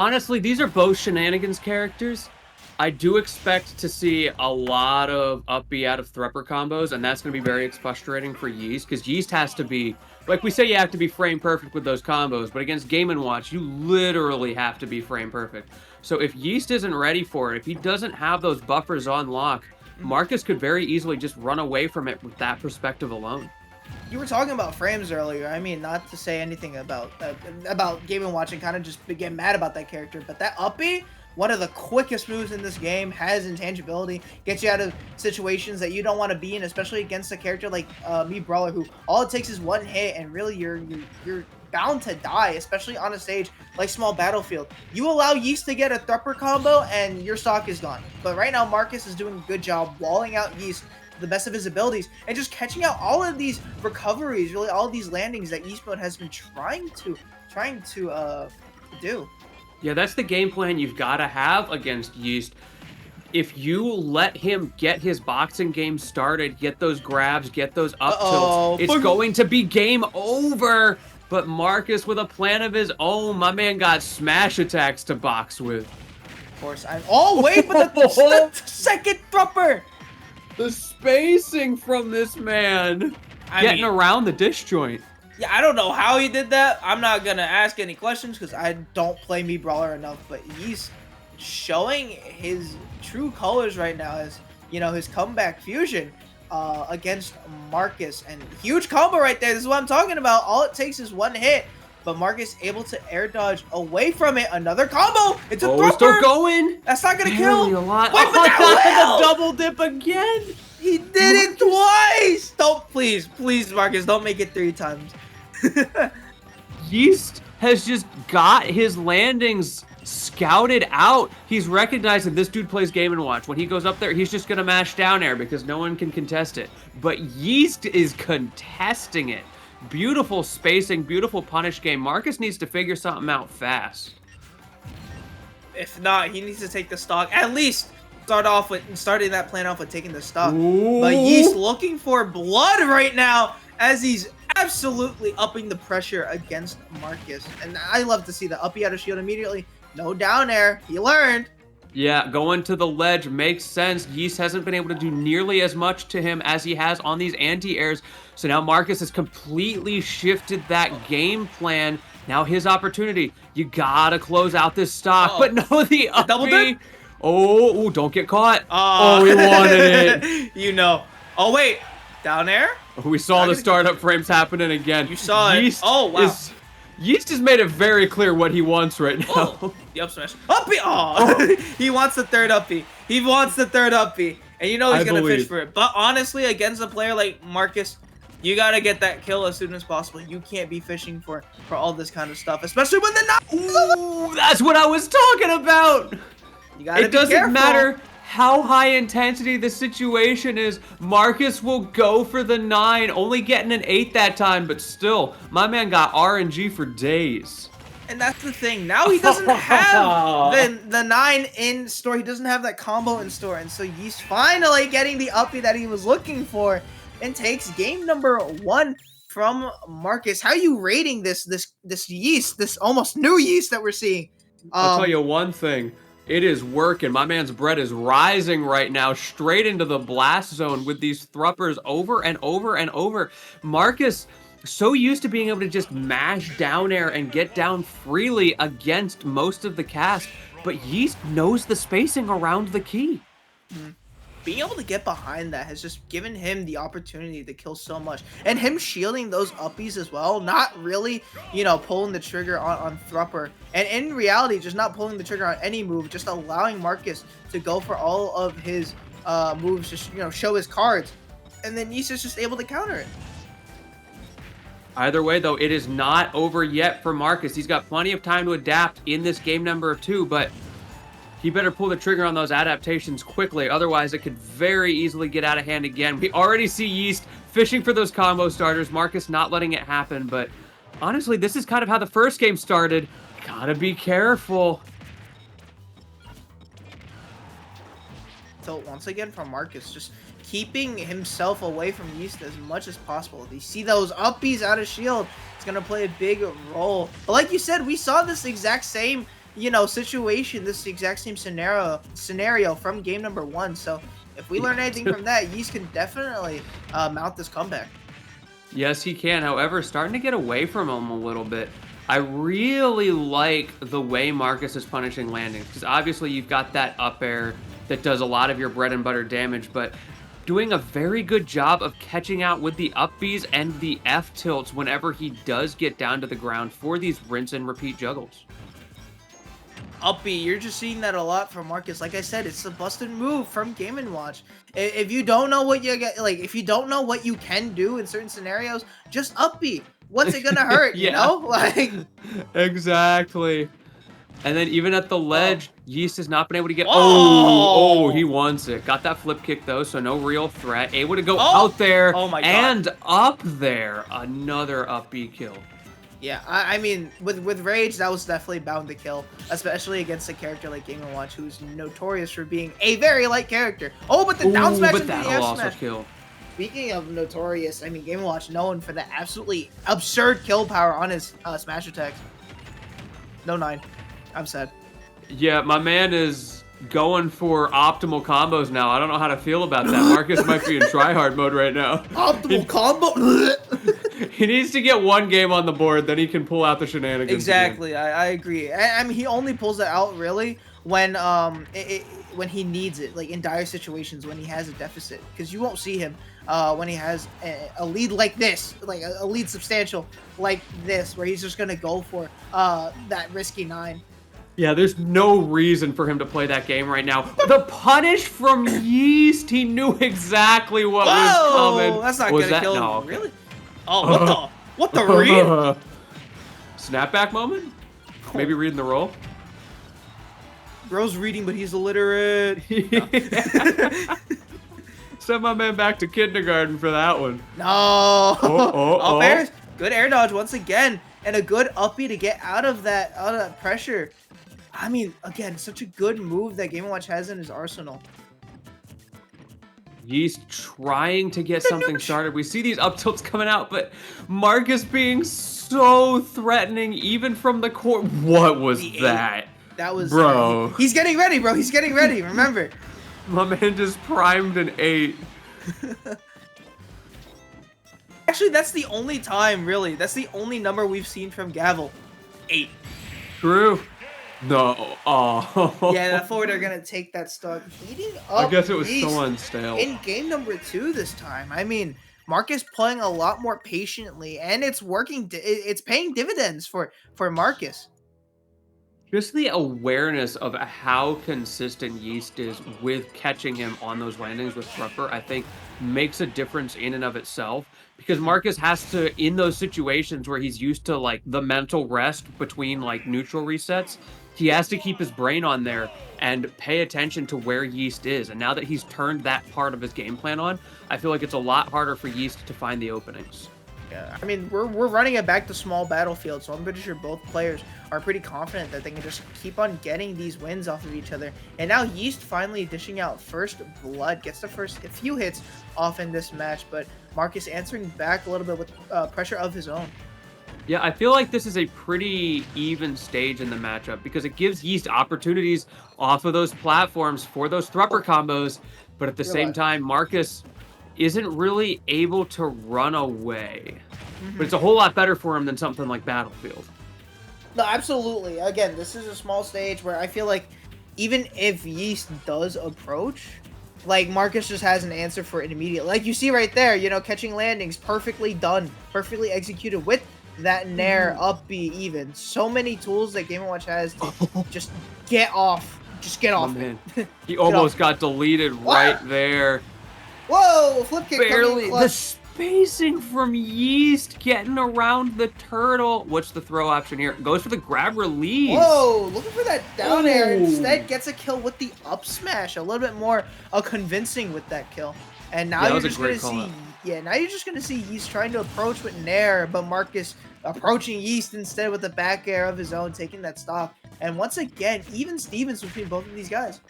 Honestly, these are both shenanigans characters. I do expect to see a lot of up B out of Thrupper combos, and that's going to be very frustrating for Yeast, because Yeast has to be, like we say, you have to be frame perfect with those combos, but against Game & Watch, you literally have to be frame perfect. So if Yeast isn't ready for it, if he doesn't have those buffers on lock, Marcus could very easily just run away from it with that perspective alone. You were talking about frames earlier. I mean, not to say anything about Game & Watch and kind of just get mad about that character, but that uppy, one of the quickest moves in this game, has intangibility, gets you out of situations that you don't want to be in, especially against a character like me, Brawler, who all it takes is one hit, and really you're bound to die, especially on a stage like Small Battlefield. You allow Yeast to get a Thrupper combo, and your stock is gone. But right now, Marcus is doing a good job walling out Yeast the best of his abilities and just catching out all of these recoveries, really all of these landings that Yeast Mode has been trying to do. Yeah, that's the game plan you've got to have against Yeast. If you let him get his boxing game started, get those grabs, get those up tilts, it's going to be game over. But Marcus, with a plan of his own, my man got smash attacks to box with. Of course, oh wait, but the second Thrupper! The spacing from this man. Getting around the disjoint. Yeah, I don't know how he did that. I'm not going to ask any questions because I don't play me Brawler enough. But he's showing his true colors right now as, you know, his comeback fusion against Marcus. And huge combo right there. This is what I'm talking about. All it takes is one hit. But Marcus able to air dodge away from it. Another combo. It's a Thrupper. Still going. That's not going to kill. A lot. Wait, but that will. Double dip again. He did it twice. Don't, please, Marcus, don't make it 3 times. Yeast has just got his landings scouted out. He's recognizing this dude plays Game & Watch. When he goes up there, he's just going to mash down air because no one can contest it. But Yeast is contesting it. Beautiful spacing, beautiful punish game. Marcus needs to figure something out fast. If not, he needs to take the stock. At least starting that plan off with taking the stock. Ooh. But Yeast looking for blood right now as he's absolutely upping the pressure against Marcus. And I love to see the uppy out of shield immediately. No down air. He learned. Yeah, going to the ledge makes sense. Yeast hasn't been able to do nearly as much to him as he has on these anti-airs. So now Marcus has completely shifted that game plan. Now his opportunity. You gotta close out this stock. But no, the uppy. Double dip? Oh, don't get caught. Oh, he wanted it. You know. Oh, wait. Down air? We saw the startup frames happening again. You saw it. Yeast oh, wow. Yeast has made it very clear what he wants right now. Oh, the up smash. Uppy! Oh. He wants the third uppy. He wants the third uppy. And you know he's going to fish for it. But honestly, against a player like Marcus, you got to get that kill as soon as possible. You can't be fishing for all this kind of stuff, especially when the Ooh, that's what I was talking about. You gotta it doesn't matter how high intensity the situation is. Marcus will go for the 9, only getting an 8 that time, but still, my man got RNG for days. And that's the thing. Now he doesn't have the 9 in store. He doesn't have that combo in store. And so Yeast finally getting the uppy that he was looking for and takes game number 1 from Marcus. How are you rating this Yeast, this almost new Yeast that we're seeing? I'll tell you one thing. It is working. My man's bread is rising right now, straight into the blast zone with these Thruppers over and over and over. Marcus, so used to being able to just mash down air and get down freely against most of the cast, but Yeast knows the spacing around the key. Being able to get behind that has just given him the opportunity to kill so much. And him shielding those uppies as well, not really, you know, pulling the trigger on Thrupper. And in reality, just not pulling the trigger on any move, just allowing Marcus to go for all of his moves, just, you know, show his cards. And then Yeast is just able to counter it. Either way, though, it is not over yet for Marcus. He's got plenty of time to adapt in this game number 2, but he better pull the trigger on those adaptations quickly. Otherwise, it could very easily get out of hand again. We already see Yeast fishing for those combo starters. Marcus not letting it happen. But honestly, this is kind of how the first game started. Gotta be careful. So once again from Marcus, just keeping himself away from Yeast as much as possible. If you see those uppies out of shield, it's going to play a big role. But like you said, we saw this exact same you know, situation, this exact same scenario from game number 1. So if we learn anything from that, Yeast can definitely mount this comeback. Yes, he can. However, starting to get away from him a little bit. I really like the way Marcus is punishing landings, because obviously you've got that up air that does a lot of your bread and butter damage, but doing a very good job of catching out with the up Bs and the F tilts whenever he does get down to the ground for these rinse and repeat juggles. Up B, you're just seeing that a lot from Marcus. Like I said, it's a busted move from Game & Watch. If you don't know what you get, like if you don't know what you can do in certain scenarios, just up B. What's it gonna hurt? Yeah. You know, like exactly. And then even at the ledge, Yeast has not been able to get. Whoa! Oh, he wants it. Got that flip kick though, so no real threat. Able to go out there and up there. Another up B kill. Yeah, I mean, with Rage, that was definitely bound to kill, especially against a character like Game & Watch, who's notorious for being a very light character. Oh, but the down smash into the F smash. Kill. Speaking of notorious, I mean, Game & Watch known for the absolutely absurd kill power on his smash attacks. No 9. I'm sad. Yeah, my man is going for optimal combos now. I don't know how to feel about that. Marcus might be in tryhard mode right now. Optimal combo? He needs to get one game on the board, then he can pull out the shenanigans. Exactly, I agree. I mean, he only pulls it out really when when he needs it, like in dire situations when he has a deficit, because you won't see him when he has a lead like this, like a lead substantial like this, where he's just gonna go for that risky 9. Yeah, there's no reason for him to play that game right now. The punish from Yeast, he knew exactly what was coming. That's not gonna kill him. No. Really? Oh, what the read? Snapback moment? Maybe reading the roll? Bro's reading, but he's illiterate. Send my man back to kindergarten for that one. No. Oh. Airs. Good air dodge once again, and a good uppie to get out of that pressure. I mean, again, such a good move that Game & Watch has in his arsenal. Yeast trying to get something started. We see these up tilts coming out, but Marcus being so threatening, even from the court. What was that? That was... Bro. He's getting ready, bro. He's getting ready. Remember. My man just primed an 8. Actually, that's the only time, really. That's the only number we've seen from Gavel. 8. True. No. Oh. Yeah, that forward are gonna take that stock. Heating up. I guess it was so unstale. In game number 2 this time. I mean, Marcus playing a lot more patiently, and it's working. It's paying dividends for Marcus. Just the awareness of how consistent Yeast is with catching him on those landings with Prepper, I think, makes a difference in and of itself. Because Marcus has to, in those situations where he's used to, like, the mental rest between, like, neutral resets, he has to keep his brain on there and pay attention to where Yeast is. And now that he's turned that part of his game plan on, I feel like it's a lot harder for Yeast to find the openings. Yeah, I mean, we're running it back to small battlefield, so I'm pretty sure both players are pretty confident that they can just keep on getting these wins off of each other. And now Yeast finally dishing out first blood, gets the first few hits off in this match, but Marcus answering back a little bit with pressure of his own. Yeah, I feel like this is a pretty even stage in the matchup because it gives Yeast opportunities off of those platforms for those Thrupper combos, but at the same time, Marcus isn't really able to run away. But it's a whole lot better for him than something like Battlefield. No, absolutely. Again, this is a small stage where I feel like even if Yeast does approach, like, Marcus just has an answer for it immediately. Like you see right there, you know, catching landings, perfectly done, perfectly executed with that Nair up B even. So many tools that Game & Watch has to just get off. Just get off. Man. He almost got deleted right there. Whoa, flip kick. Barely. The spacing from Yeast getting around the turtle. What's the throw option here? Goes for the grab release. Whoa, looking for that down air. Instead gets a kill with the up smash. A little bit more convincing with that kill. And now you're just going to see... Yeah, now you're just going to see Yeast trying to approach with Nair, but Marcus approaching Yeast instead with the back air of his own, taking that stock. And once again, even Stevens between both of these guys.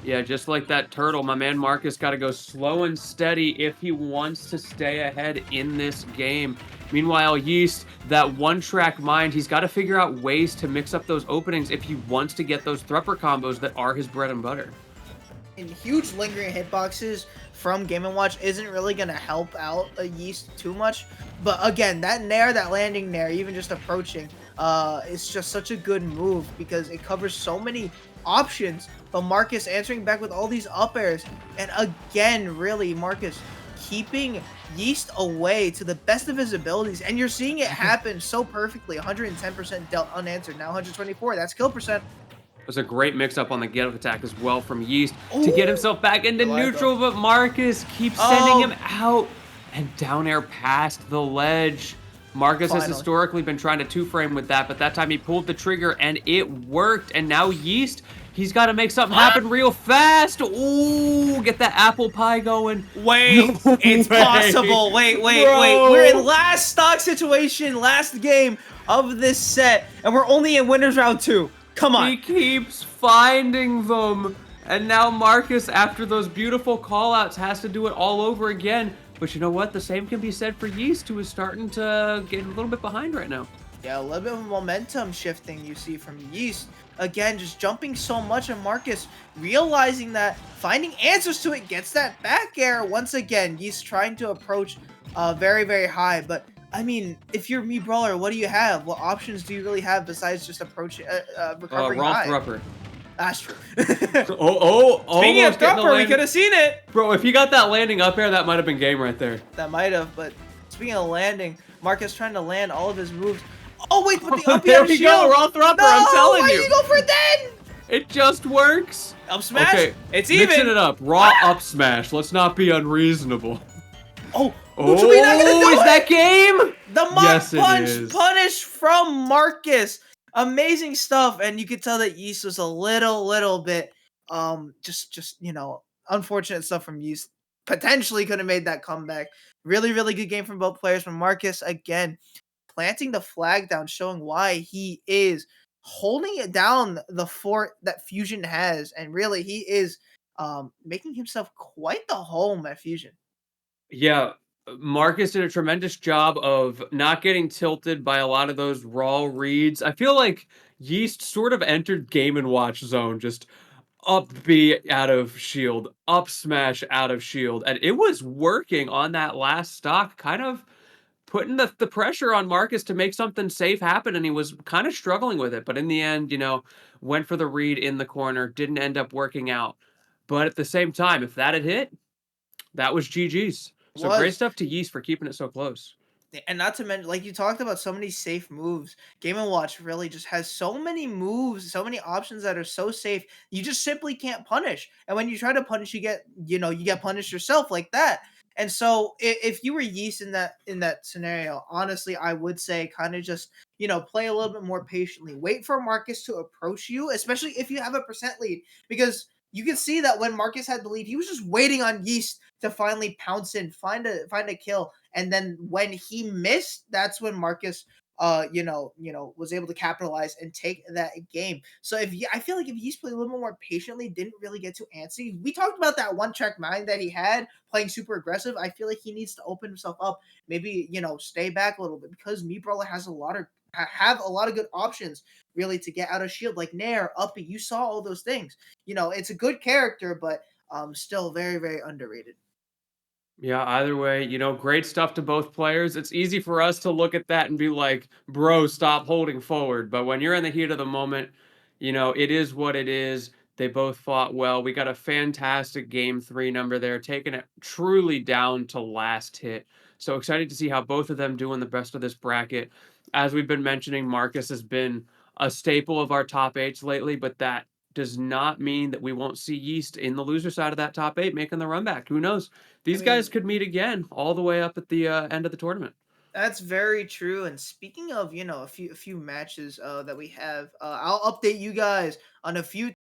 Yeah, just like that turtle, my man Marcus got to go slow and steady if he wants to stay ahead in this game. Meanwhile, Yeast, that one-track mind, he's got to figure out ways to mix up those openings if he wants to get those Thrupper combos that are his bread and butter. And huge lingering hitboxes from Game & Watch isn't really going to help out a Yeast too much. But again, that nair, that landing nair, even just approaching, is just such a good move because it covers so many options. But Marcus answering back with all these up airs. And again, really, Marcus keeping Yeast away to the best of his abilities. And you're seeing it happen so perfectly. 110% dealt unanswered. Now 124. That's kill percent. Was a great mix-up on the get-up attack as well from Yeast to get Ooh, himself back into neutral, but Marcus keeps sending him out and down air past the ledge. Marcus has historically been trying to two-frame with that, but that time he pulled the trigger and it worked. And now Yeast, he's got to make something happen real fast. Ooh, get that apple pie going. Wait, it's possible. Wait. We're in last stock situation, last game of this set, and we're only in winners round 2. Come on. He keeps finding them. And now Marcus, after those beautiful callouts, has to do it all over again. But you know what? The same can be said for Yeast, who is starting to get a little bit behind right now. Yeah, a little bit of momentum shifting you see from Yeast. Again, just jumping so much, and Marcus realizing that, finding answers to it, gets that back air. Once again, Yeast trying to approach very, very high. But, I mean, if you're me, Brawler, what do you have? What options do you really have besides just approaching, recovering high? Thrupper. That's true. Speaking of Thrupper, we could have seen it. Bro, if he got that landing up air, that might have been game right there. That might have, but speaking of landing, Marcus trying to land all of his moves. Oh, wait, but the up there we shield. go, raw Thrupper, No, I'm telling why you. you go for it then? It just works. Up smash. Okay, It's even. mixing it up. Raw up smash. Let's not be unreasonable. Oh, Oh, we not gonna do is it? that game? The Mach Yes, it Punch is. punish from Marcus. Amazing stuff, and you could tell that Yeast was a little bit, just you know, unfortunate stuff from Yeast. Potentially could have made that comeback. Really good game from both players. From Marcus again, planting the flag down, showing why he is holding it down the fort that Fusion has, and really he is making himself quite the home at Fusion. Yeah, Marcus did a tremendous job of not getting tilted by a lot of those raw reads. I feel like Yeast sort of entered Game and Watch zone, just up B out of shield, up smash out of shield, and it was working on that last stock, kind of putting the pressure on Marcus to make something safe happen, and he was kind of struggling with it. But in the end, you know, went for the read in the corner, didn't end up working out. But at the same time, if that had hit, that was GG's. So great stuff to Yeast for keeping it so close. And not to mention, like you talked about, so many safe moves. Game and Watch really just has so many moves, so many options that are so safe. You just simply can't punish. And when you try to punish, you get punished yourself like that. And so, if you were Yeast in that scenario, honestly, I would say kind of just play a little bit more patiently. Wait for Marcus to approach you, especially if you have a percent lead, because you can see that when Marcus had the lead, he was just waiting on Yeast to finally pounce in, find a kill, and then when he missed, that's when Marcus, was able to capitalize and take that game. So I feel like if Yeast played a little more patiently, didn't really get too antsy. We talked about that one track mind that he had playing super aggressive. I feel like he needs to open himself up, maybe stay back a little bit, because Brawler has have a lot of good options really to get out of shield, like Nair, Uppy. You saw all those things. It's a good character, but still very underrated. Yeah, either way, great stuff to both players. It's easy for us to look at that and be like, bro, stop holding forward. But when you're in the heat of the moment, it is what it is. They both fought well. We got a fantastic game 3 number there, taking it truly down to last hit. So excited to see how both of them do in the best of this bracket. As we've been mentioning, Marcus has been a staple of our top 8s lately, but that does not mean that we won't see Yeast in the loser side of that top 8 making the run back. Who knows? These guys could meet again all the way up at the end of the tournament. That's very true. And speaking of, a few matches that we have, I'll update you guys on a few